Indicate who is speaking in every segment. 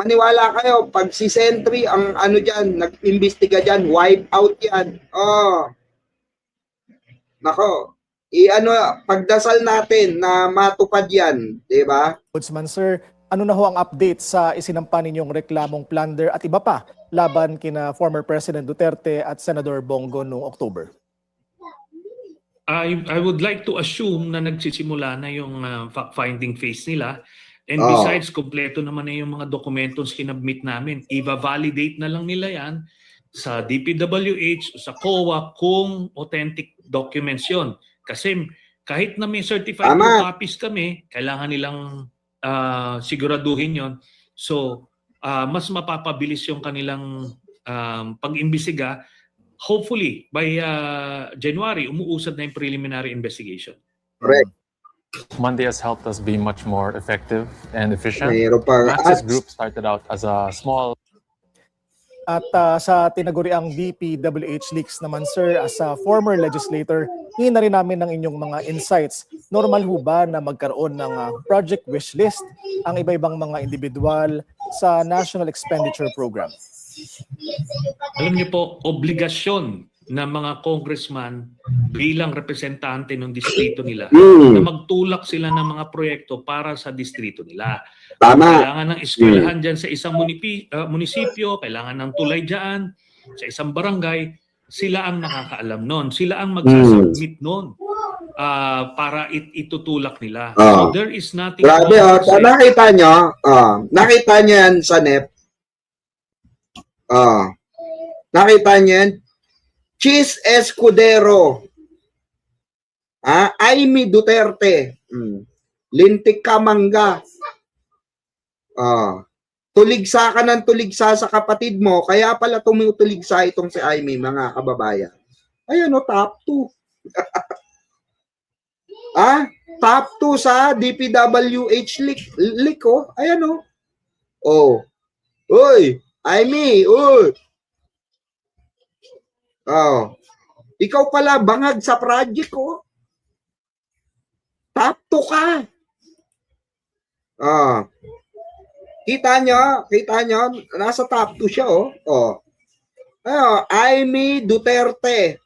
Speaker 1: maniwala kayo, pag si Sentry ang ano dyan, nag-imbestiga dyan, wipe out yan. Oh. Nako, pagdasal natin na matupad yan, di ba?
Speaker 2: Ombudsman Sir, ano na ho ang update sa isinampa ninyong reklamong plunder at iba pa laban kina former President Duterte at Senador Bongo noong October?
Speaker 3: I would like to assume na nagsisimula na yung fact-finding phase nila. And besides, kompleto naman na yung mga dokumentos kinabmit namin. I-validate na lang nila yan sa DPWH, sa COA kung authentic documents yon. Kasi kahit na may certified copies kami, kailangan nilang siguraduhin yon. So, mas mapapabilis yung kanilang pag-imbisiga. Hopefully, by January, umuusad na yung preliminary investigation.
Speaker 1: Correct.
Speaker 4: Monday has helped us be much more effective and efficient. Max's group started out as a small...
Speaker 2: At sa tinaguriang DPWH leaks naman, Sir, as a former legislator, hingin na rin namin ng inyong mga insights. Normal ho ba na magkaroon ng project wishlist ang iba-ibang mga individual sa National Expenditure Program?
Speaker 3: Alam niyo po, obligasyon ng mga congressman bilang representante ng distrito nila na magtulak sila ng mga proyekto para sa distrito nila.
Speaker 1: Tama.
Speaker 3: Kailangan ng eskwelahan dyan sa isang munisipyo, kailangan ng tulay dyan sa isang barangay, sila ang nakakaalam nun. Sila ang magsasubmit nun para itutulak nila. So there is nothing...
Speaker 1: Grabe, nakita nyo yan sa NEP. Nakita nyo yan? Cheese Escudero. Amy Duterte. Lintik ka mangga. Tuligsa ka ng tuligsa sa kapatid mo, kaya pala tumutuligsa itong si Amy, mga kababayan. Ayan top 2. Top 2 sa DPWH leak Ayan Uy, Amy, uy. Ikaw pala bangag sa project Top 2 ka. Kita nyo, nasa top 2 siya Amy Duterte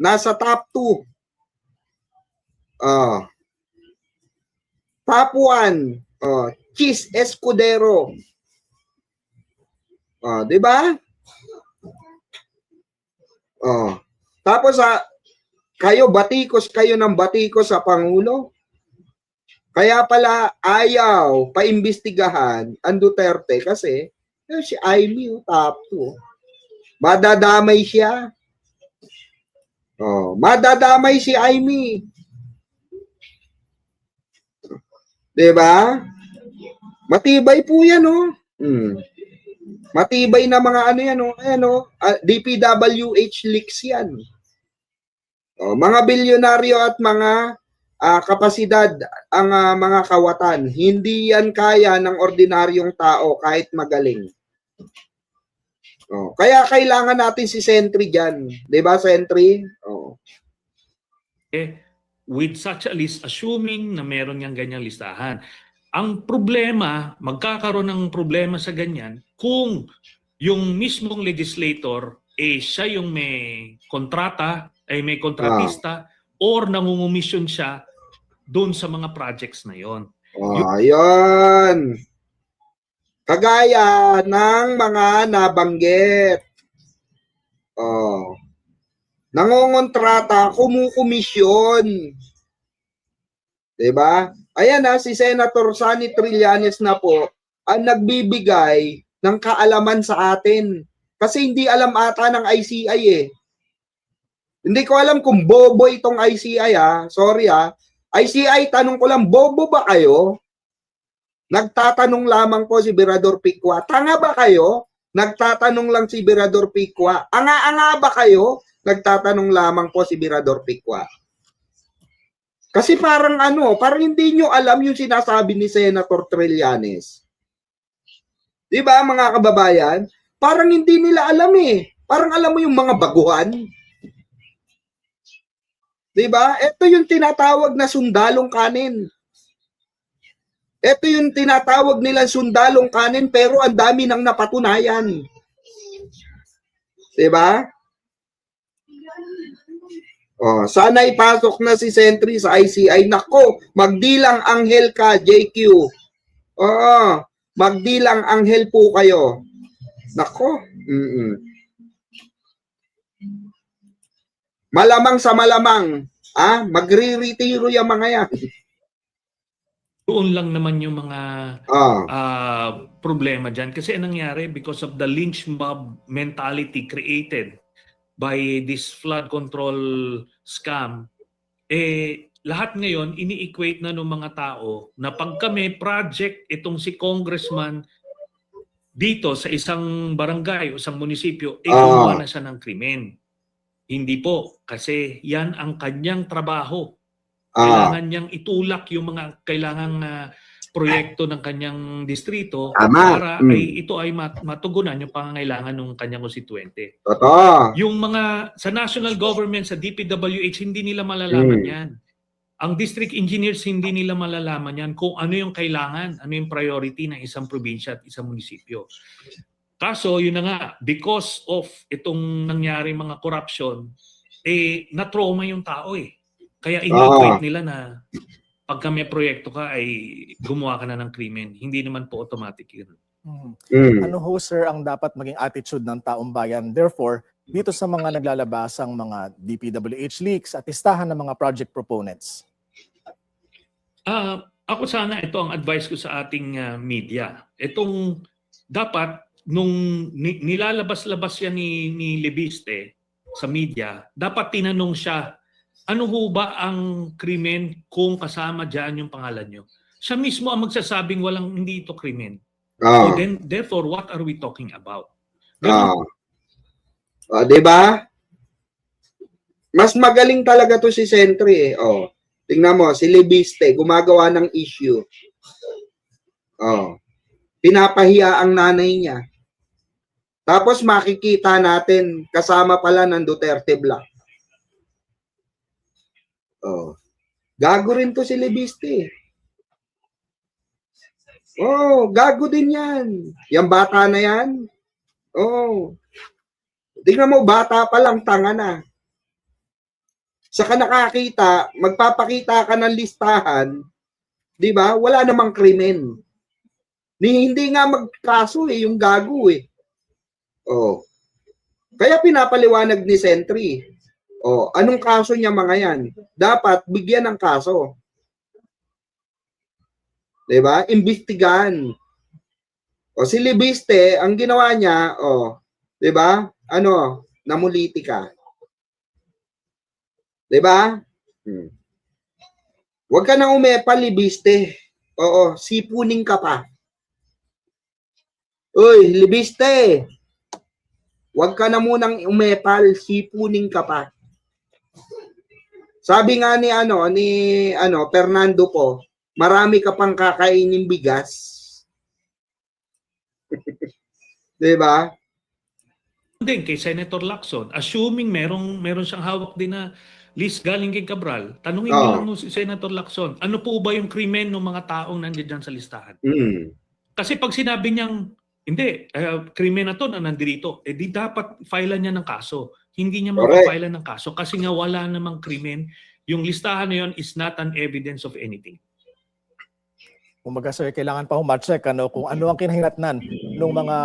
Speaker 1: nasa top 2. Top 1, Cheese Escudero. Di ba? Tapos batikos kayo ng batikos sa Pangulo. Kaya pala ayaw paimbestigahan ang Duterte kasi si Amy top 2. Madadamay siya. Madadamay si Amy. Diba? Matibay po yan Matibay na mga DPWH leaks yan. Mga bilyonaryo at mga kapasidad ang mga kawatan. Hindi yan kaya ng ordinaryong tao kahit magaling. Kaya kailangan natin si Sentry dyan. Diba, Sentry?
Speaker 3: With such a list, assuming na meron niyang ganyang listahan, ang problema, magkakaroon ng problema sa ganyan kung yung mismong legislator siya yung may kontrata, may kontratista or nangungumisyon siya doon sa mga projects na yon.
Speaker 1: Ayun. Kagaya ng mga nabanggit. Nangongontrata, kumukomisyon. Diba? Ayan si Senator Sonny Trillanes na po ang nagbibigay ng kaalaman sa atin. Kasi hindi alam ata ng ICI Hindi ko alam kung bobo itong ICI Sorry ICI, tanong ko lang, bobo ba kayo? Nagtatanong lamang po si Birador Picua. Tanga ba kayo? Nagtatanong lang si Birador Picua. Anga-anga ba kayo? Nagtatanong lamang po si Birador Picua. Kasi parang parang hindi nyo alam yung sinasabi ni Senator Trillanes. Di ba mga kababayan? Parang hindi nila alam Parang alam mo yung mga baguhan. Di ba? Ito yung tinatawag na sundalong kanin. Ito yung tinatawag nilang sundalong kanin pero ang dami nang napatunayan. Diba? Oh, sana ipasok na si Sentry sa ICI. Nako, magdilang anghel ka, JQ. Oo, magdilang anghel po kayo. Nako. Malamang sa malamang, magre-retiro yung mga yan.
Speaker 3: Doon lang naman yung mga problema dyan. Kasi anong nangyari, because of the lynch mob mentality created by this flood control scam, lahat ngayon ini-equate na ng mga tao na pagka may project itong si congressman dito sa isang barangay o isang munisipyo, gumawa na siya ng krimen. Hindi po, kasi yan ang kanyang trabaho. Kailangan niyang itulak yung mga kailangang proyekto ng kanyang distrito para ito ay matugunan yung pangangailangan ng kanyang konstituente. Yung mga sa national government, sa DPWH, hindi nila malalaman yan. Ang district engineers, hindi nila malalaman yan kung ano yung kailangan, ano yung priority ng isang probinsya at isang munisipyo. Kaso, yun na nga, because of itong nangyari mga corruption, na-trauma yung tao Kaya ini-equate nila na pagka may proyekto ka ay gumawa ka na ng krimen. Hindi naman po automatic yun.
Speaker 2: Ano ho, sir, ang dapat maging attitude ng taong bayan? Therefore, dito sa mga naglalabasang mga DPWH leaks at listahan ng mga project proponents?
Speaker 3: Ako sana, ito ang advice ko sa ating media. Itong dapat, nung nilalabas-labas yan ni Libiste sa media, dapat tinanong siya, ano ho ba ang krimen kung kasama dyan yung pangalan nyo? Siya mismo ang magsasabing hindi ito krimen. So then, therefore, what are we talking about?
Speaker 1: Diba? Mas magaling talaga to si Sentry tingnan mo, si Libiste, gumagawa ng issue. Pinapahiya ang nanay niya. Tapos makikita natin, kasama pala ng Duterte Black. Gago rin to si Libiste. Gago din yan. Yung bata na yan. Tingnan mo, bata pa lang, tanga na. Saka nakakita, magpapakita ka ng listahan, di ba? Wala namang krimen. Hindi nga magkaso yung gago Kaya pinapaliwanag ni Sentry. Anong kaso niya mga yan? Dapat bigyan ng kaso. Diba? Imbestigahan. Si Libiste, ang ginawa niya, diba? Namuliti ka. Diba? Huwag ka na umepal, Libiste. Sipuning ka pa. Uy, Libiste! Huwag ka na munang umepal, sipuning ka pa. Sabi nga ni Fernando po, marami ka pang kakainin bigas. Diba?
Speaker 3: Din kay Senator Lacson, assuming meron siyang hawak din na list galing kay Cabral, tanungin niyo lang si Senator Lacson, ano po ba yung krimen ng mga taong nandiyan sa listahan? Kasi pag sinabi niyang, hindi, krimen na to na nandito, di dapat filean niya ng kaso. Hindi niya mapafilean ng kaso kasi nga wala namang krimen. Yung listahan na yun is not an evidence of anything.
Speaker 2: Kumbaga, sir, kailangan pa ma-check kung ano ang kinahinatnan ng mga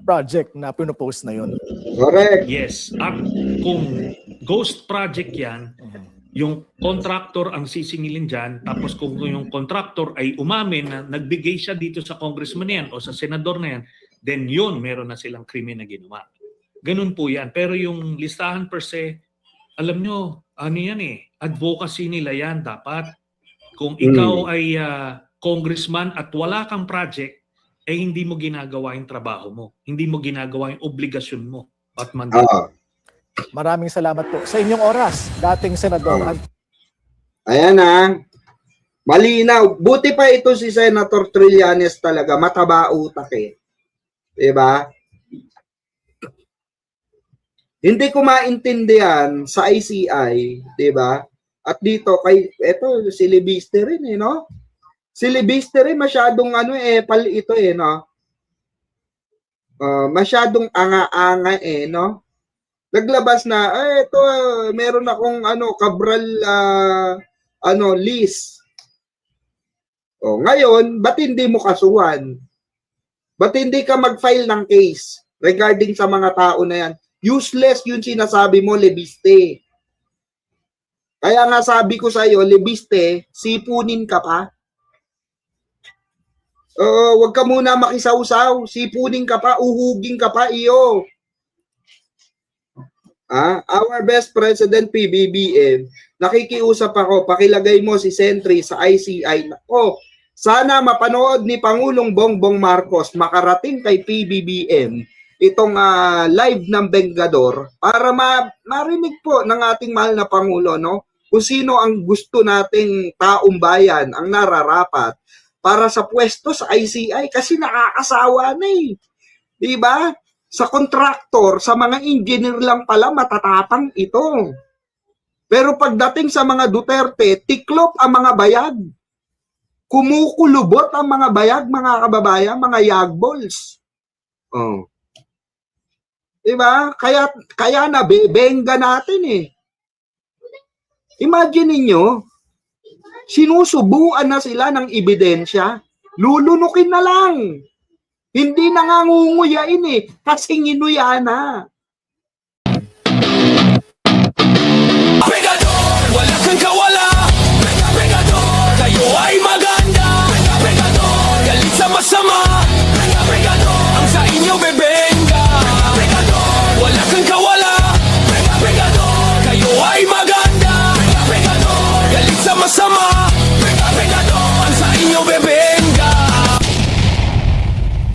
Speaker 2: project na pinopost na yun.
Speaker 1: Correct.
Speaker 3: Yes. At kung ghost project yan, yung contractor ang sisingilin dyan, tapos kung yung contractor ay umamin na nagbigay siya dito sa congressman na yan o sa senador na yan, then yun, meron na silang krimen na ginawa. Ganun po yan. Pero yung listahan per se, alam nyo, ano yan advocacy nila yan dapat. Kung ikaw ay congressman at wala kang project, hindi mo ginagawa yung trabaho mo. Hindi mo ginagawa yung obligasyon mo at mandato.
Speaker 2: Maraming salamat po sa inyong oras, dating senador.
Speaker 1: Ayan malinaw. Buti pa ito si Senator Trillanes talaga, mataba utak Diba? Hindi ko maintindihan sa ICI, diba? At dito, eto, si Libiste rin no? Si Libiste rin masyadong pal ito no? Masyadong anga-anga no? Naglabas na, ito, meron akong Cabral, list. Ngayon, ba't hindi mo kasuhan? Ba't hindi ka mag-file ng case regarding sa mga tao na yan? Useless yung sinasabi mo, Libiste. Kaya nga sabi ko sa iyo, Libiste, sipunin ka pa. Wag ka muna makisawsaw, sipunin ka pa, uhuging ka pa iyo. Our best president PBBM, nakikiusap ako, pakilagay mo si Sentry sa ICI. Sana mapanood ni Pangulong Bongbong Marcos makarating kay PBBM itong live ng Bengador para marinig po ng ating mahal na Pangulo kung sino ang gusto nating taong bayan ang nararapat para sa pwesto sa ICI kasi nakakasawa na diba? Sa kontraktor, sa mga engineer lang pala matatapang ito. Pero pagdating sa mga Duterte, tiklop ang mga bayag. Kumukulubot ang mga bayag, mga kababayan, mga yagbols. Diba? Kaya nabebenga natin Imagine niyo, sinusubuan na sila ng ebidensya, lulunukin na lang. Hindi nangangunguyain kasi nginuya na.